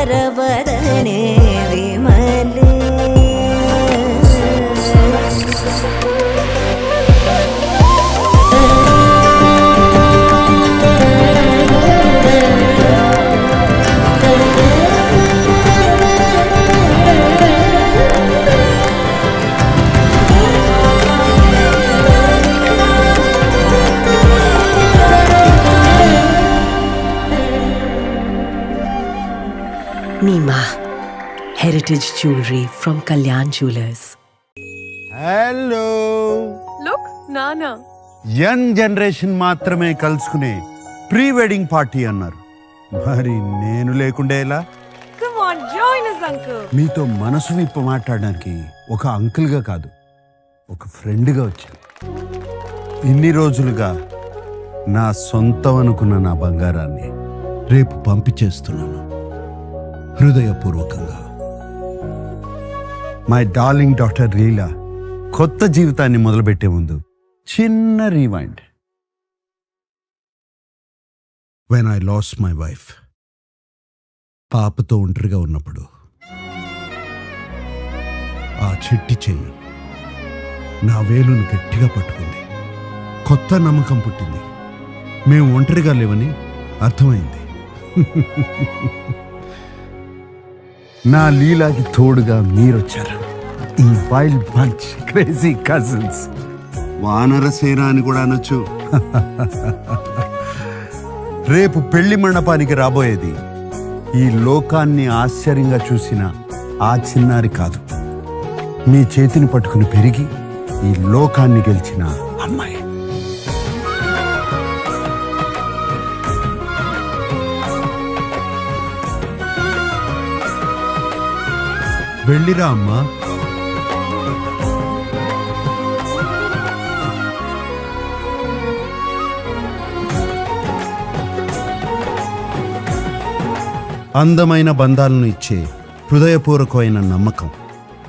వరవదనే విమలే Nima, heritage jewelry from Kalyan Jewelers. Hello look నానా young generation మాత్రమే కలుసుకునే pre wedding party అన్నారు. మరి నేను లేకుండే ఎలా? Come on join us uncle. మీతో మనసు విప్ప మాట్లాడడానికి ఒక అంకుల్గా కాదు, ఒక ఫ్రెండ్గా వచ్చాను. ఇన్ని రోజులుగా నా సొంతం అనుకున్న నా బంగారాన్ని రేపు పంపించేస్తున్నాను హృదయపూర్వకంగా. మై డార్లింగ్ డాక్టర్ లీలా కొత్త జీవితాన్ని మొదలుపెట్టే ముందు చిన్న rewind. When I lost my wife, పాపతో ఒంటరిగా ఉన్నప్పుడు ఆ చిట్టి చెయ్యి నా వేలును గట్టిగా పట్టుకుంది. కొత్త నమ్మకం పుట్టింది. మేము ఒంటరిగా లేవని అర్థమైంది. నా లీలాకి తోడుగా మీరొచ్చారు. ఈ వైల్డ్ బంచ్ క్రేజీ కజిన్స్, వానర సేన అని కూడా అనొచ్చు. రేపు పెళ్లి మండపానికి రాబోయేది ఈ లోకాన్ని ఆశ్చర్యంగా చూసిన ఆ చిన్నారి కాదు, మీ చేతిని పట్టుకుని పెరిగి ఈ లోకాన్ని గెలిచిన అమ్మాయి. వెళ్ళిరా అమ్మా. అందమైన బంధాలను ఇచ్చే హృదయపూర్వకమైన నమ్మకం